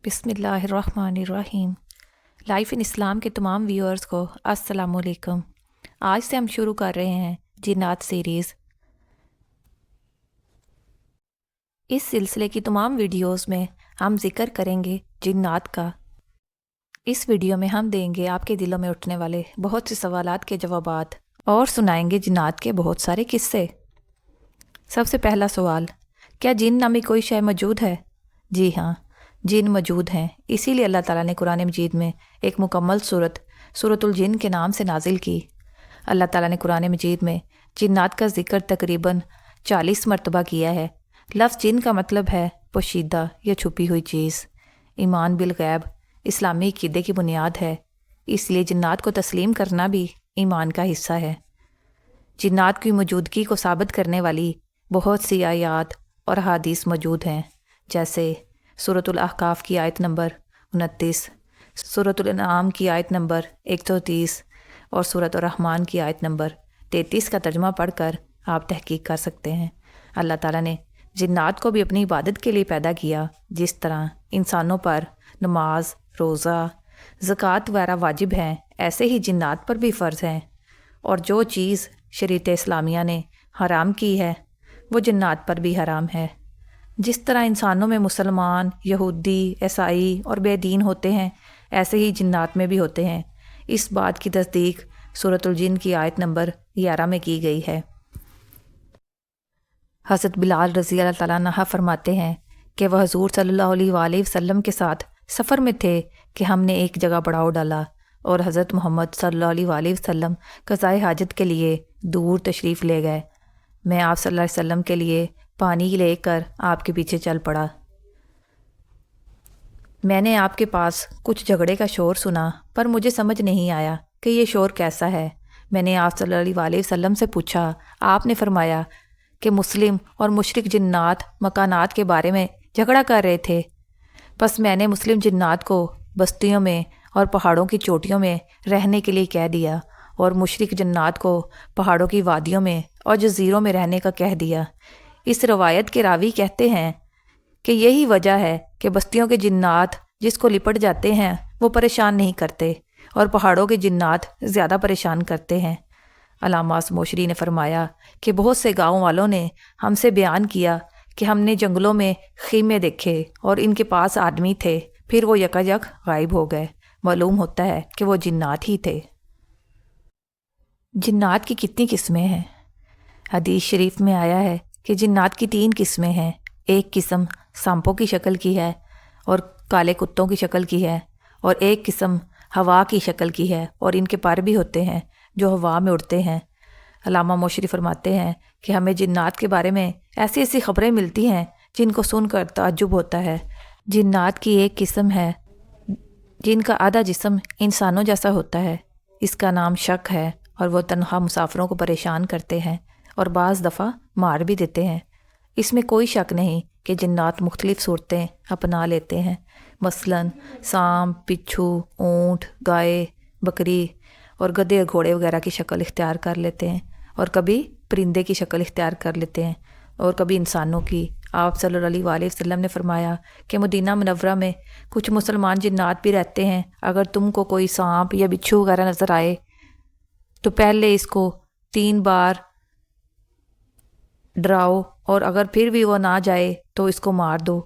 बिस्मिल्लाहिर्रहमानिर्रहीम। Life in इस्लाम के तमाम व्यूअर्स को अस्सलाम वालेकुम। आज से हम शुरू कर रहे हैं जिन्नात सीरीज़। इस सिलसिले की तमाम वीडियोस में हम जिक्र करेंगे जिन्नात का। इस वीडियो में हम देंगे आपके दिलों में उठने वाले बहुत से सवालात के जवाबात और सुनाएंगे जिन्नात के बहुत सारे किस्से। सबसे पहला सवाल, क्या जिन नामी कोई शय मौजूद है? जी हाँ, जिन मौजूद हैं। इसीलिए अल्लाह ताला ने कुरान मजीद में एक मुकम्मल सूरतुल जिन के नाम से नाजिल की। अल्लाह ताला ने कुरान मजीद में जिन्नात का जिक्र तकरीबन 40 मरतबा किया है। लफ्ज़ जिन का मतलब है पोशीदा या छुपी हुई चीज़। ईमान बिल गैब इस्लामी अक़ीदे की बुनियाद है, इसलिए जिन्नात को तस्लीम करना भी ईमान का हिस्सा है। जिन्नात की मौजूदगी को साबित करने वाली बहुत सी आयात और हदीस मौजूद हैं, जैसे सूरतुल अहकाफ की आयत नंबर 29, सूरतुल अनआम की आयत नंबर 130 और सूरत रहमान की आयत नंबर 33 का तर्जुमा पढ़कर आप तहकीक कर सकते हैं। अल्लाह ताला ने जिन्नात को भी अपनी इबादत के लिए पैदा किया। जिस तरह इंसानों पर नमाज, रोज़ा, ज़कात वगैरह वाजिब हैं, ऐसे ही जिन्नात पर भी फ़र्ज़ हैं। और जो चीज़ शरीयत इस्लामिया ने हराम की है वो जिन्नात पर भी हराम है। जिस तरह इंसानों में मुसलमान, यहूदी, ईसाई और बेदीन होते हैं, ऐसे ही जिन्नात में भी होते हैं। इस बात की तस्दीक सूरतुल जिन की आयत नंबर 11 में की गई है। हज़रत बिलाल रज़ी अल्लाह तआला अन्हु फरमाते हैं कि वह हुज़ूर सल्लल्लाहु अलैहि वसल्लम के साथ सफ़र में थे कि हमने एक जगह पड़ाव डाला और हज़रत मोहम्मद सल्लल्लाहु अलैहि वसल्लम क़ज़ाए हाजत के लिए दूर तशरीफ़ ले गए। मैं आप सल्लल्लाहु अलैहि वसल्लम के लिए पानी लेकर आपके पीछे चल पड़ा। मैंने आपके पास कुछ झगड़े का शोर सुना, पर मुझे समझ नहीं आया कि ये शोर कैसा है। मैंने आप सल्लल्लाहु अलैहि वसल्लम से पूछा। आपने फरमाया कि मुस्लिम और मुशरिक जिन्नात मकानात के बारे में झगड़ा कर रहे थे। बस मैंने मुस्लिम जिन्नात को बस्तियों में और पहाड़ों की चोटियों में रहने के लिए कह दिया और मुशरिक जिन्नात को पहाड़ों की वादियों में और जजीरों में रहने का कह दिया। इस रवायत के रावी कहते हैं कि यही वजह है कि बस्तियों के जिन्नात जिसको लिपट जाते हैं वो परेशान नहीं करते और पहाड़ों के जिन्नात ज़्यादा परेशान करते हैं। अल्लामा समोशरी ने फरमाया कि बहुत से गाँव वालों ने हमसे बयान किया कि हमने जंगलों में खीमे देखे और इनके पास आदमी थे, फिर वो यकायक गायब हो गए। मालूम होता है कि वो जिन्नात ही थे। जिन्नात की कितनी किस्में हैं? हदीस शरीफ में आया है कि जिन्नात की 3 किस्में हैं। एक किस्म सांपों की शक्ल की है और काले कुत्तों की शक्ल की है, और एक किस्म हवा की शक्ल की है और इनके पर भी होते हैं जो हवा में उड़ते हैं। अल्लामा मोशरी फरमाते हैं कि हमें जिन्नात के बारे में ऐसी ऐसी खबरें मिलती हैं जिनको सुनकर ताज्जुब होता है। जिन्नात की एक किस्म है जिनका आधा जिस्म इंसानों जैसा होता है। इसका नाम शक है और वो तन्हा मुसाफिरों को परेशान करते हैं और बाज़ दफ़ा मार भी देते हैं। इसमें कोई शक नहीं कि जिन्नात मुख्तलिफ़ सूरतें अपना लेते हैं। मसलन सांप, बिच्छू, ऊँट, गाय, बकरी और गधे और घोड़े वगैरह की शक्ल इख्तियार कर लेते हैं, और कभी परिंदे की शक्ल इख्तियार कर लेते हैं, और कभी इंसानों की। आप सल्लल्लाहु अलैहि वसल्लम ने फरमाया कि मदीना मुनव्वरा में कुछ मुसलमान जिन्नात भी रहते हैं। अगर तुमको कोई सांप या बिच्छू वगैरह नज़र आए तो पहले इसको 3 बार डराओ, और अगर फिर भी वो ना जाए तो इसको मार दो।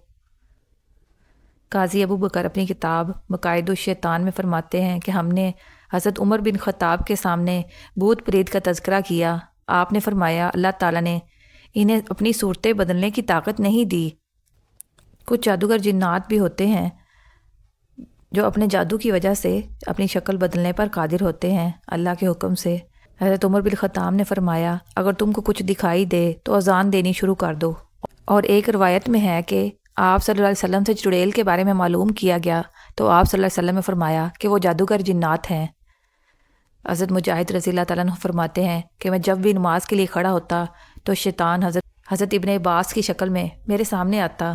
काजी अबू बकर अपनी किताब मकायदुश शैतान में फरमाते हैं कि हमने हज़रत उमर बिन ख़त्ताब के सामने भूत प्रेत का तज़किरा किया। आपने फरमाया अल्लाह ताला ने इन्हें अपनी सूरतें बदलने की ताकत नहीं दी। कुछ जादूगर जिन्नात भी होते हैं जो अपने जादू की वजह से अपनी शक्ल बदलने पर कादिर होते हैं अल्लाह के हुक्म से। हज़रत उमर बिन ख़त्ताब ने फरमाया अगर तुमको कुछ दिखाई दे तो अजान देनी शुरू कर दो। और एक रवायत में है कि आप सल्लल्लाहु अलैहि वसल्लम से चुड़ैल के बारे में मालूम किया गया तो आप सल्लल्लाहु अलैहि वसल्लम ने फरमाया कि वो जादूगर जिन्नात हैं। हज़रत मुजाहिद रज़ी अल्लाह तआला अन्हु फरमाते हैं कि मैं जब भी नमाज के लिए खड़ा होता तो शैतान हज़रत इब्ने अब्बास की शक्ल में मेरे सामने आता।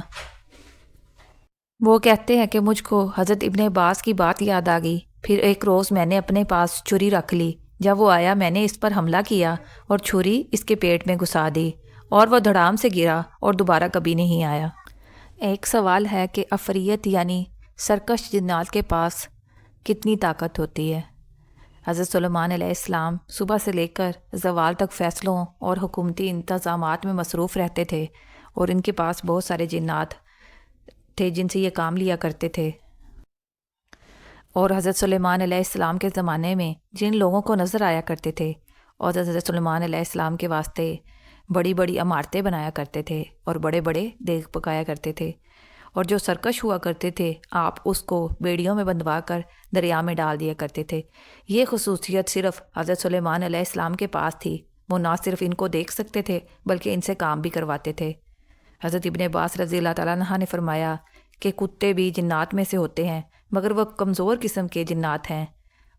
वो कहते हैं कि मुझको हज़रत इब्ने अब्बास की बात याद आ गई। फिर एक रोज़ मैंने अपने पास छुरी रख ली। जब वो आया मैंने इस पर हमला किया और छुरी इसके पेट में घुसा दी और वह धड़ाम से गिरा और दोबारा कभी नहीं आया। एक सवाल है कि अफरियत यानी سرکش جنات کے پاس کتنی طاقت ہوتی ہے۔ حضرت سلیمان علیہ السلام صبح سے لے کر زوال تک فیصلوں اور حکومتی انتظامات میں مصروف رہتے تھے، اور ان کے پاس بہت سارے جنات تھے جن سے یہ کام لیا کرتے تھے۔ اور حضرت سلیمان علیہ السلام کے زمانے میں جن لوگوں کو نظر آیا کرتے تھے اور حضرت سلیمان علیہ السلام کے واسطے بڑی بڑی عمارتیں بنایا کرتے تھے اور بڑے بڑے دیگ پکایا کرتے تھے، اور جو سرکش ہوا کرتے تھے آپ اس کو بیڑیوں میں بندھوا کر دریا میں ڈال دیا کرتے تھے۔ یہ خصوصیت صرف حضرت سلیمان علیہ السلام کے پاس تھی۔ وہ نہ صرف ان کو دیکھ سکتے تھے بلکہ ان سے کام بھی کرواتے تھے۔ حضرت ابن عباس رضی اللہ تعالیٰ عنہ نے فرمایا کہ کتے بھی جنات میں سے ہوتے ہیں، مگر وہ کمزور قسم کے جنات ہیں،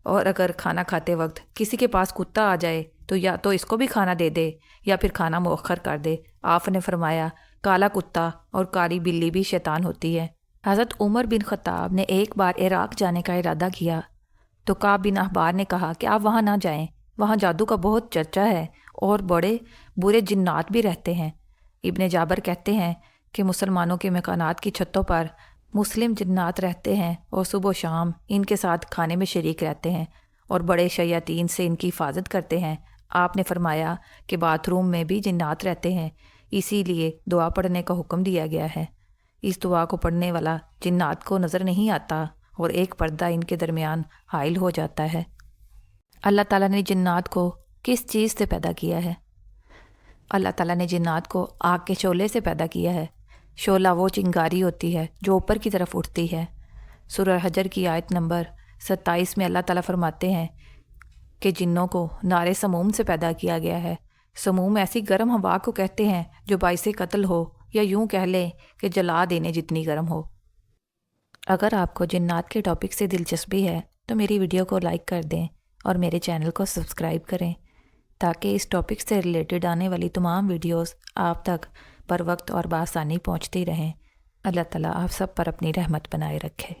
اور اگر کھانا کھاتے وقت کسی کے پاس کتا آ جائے تو یا تو اس کو بھی کھانا دے دے یا پھر کھانا مؤخر کر دے۔ آپ نے فرمایا کالا کتا اور کالی بلی بھی شیطان ہوتی ہے۔ حضرت عمر بن خطاب نے ایک بار عراق جانے کا ارادہ کیا تو کعب بن احبار نے کہا کہ آپ وہاں نہ جائیں، وہاں جادو کا بہت چرچا ہے اور بڑے برے جنات بھی رہتے ہیں۔ ابن جابر کہتے ہیں کہ مسلمانوں کے مکانات کی چھتوں پر مسلم جنات رہتے ہیں اور صبح و شام ان کے ساتھ کھانے میں شریک رہتے ہیں اور بڑے شیاطین سے ان کی حفاظت کرتے ہیں۔ آپ نے فرمایا کہ باتھ روم میں بھی جنات رہتے ہیں، اسی لیے دعا پڑھنے کا حکم دیا گیا ہے۔ اس دعا کو پڑھنے والا جنات کو نظر نہیں آتا اور ایک پردہ ان کے درمیان حائل ہو جاتا ہے۔ اللہ تعالیٰ نے جنات کو کس چیز سے پیدا کیا ہے؟ اللہ تعالیٰ نے جنات کو آگ کے شعلے سے پیدا کیا ہے۔ شعلہ وہ چنگاری ہوتی ہے جو اوپر کی طرف اٹھتی ہے۔ سورہ حجر کی آیت نمبر 27 میں اللہ تعالیٰ فرماتے ہیں کہ جنوں کو نار سموم سے پیدا کیا گیا ہے۔ سموم ایسی گرم ہوا کو کہتے ہیں جو باعث قتل ہو، یا یوں کہہ لیں کہ جلا دینے جتنی گرم ہو۔ اگر آپ کو جنات کے ٹاپک سے دلچسپی ہے تو میری ویڈیو کو لائک کر دیں اور میرے چینل کو سبسکرائب کریں تاکہ اس ٹاپک سے ریلیٹڈ آنے والی تمام ویڈیوز آپ تک پر وقت اور بآسانی پہنچتی رہیں۔ اللہ تعالیٰ آپ سب پر اپنی رحمت بنائے رکھے۔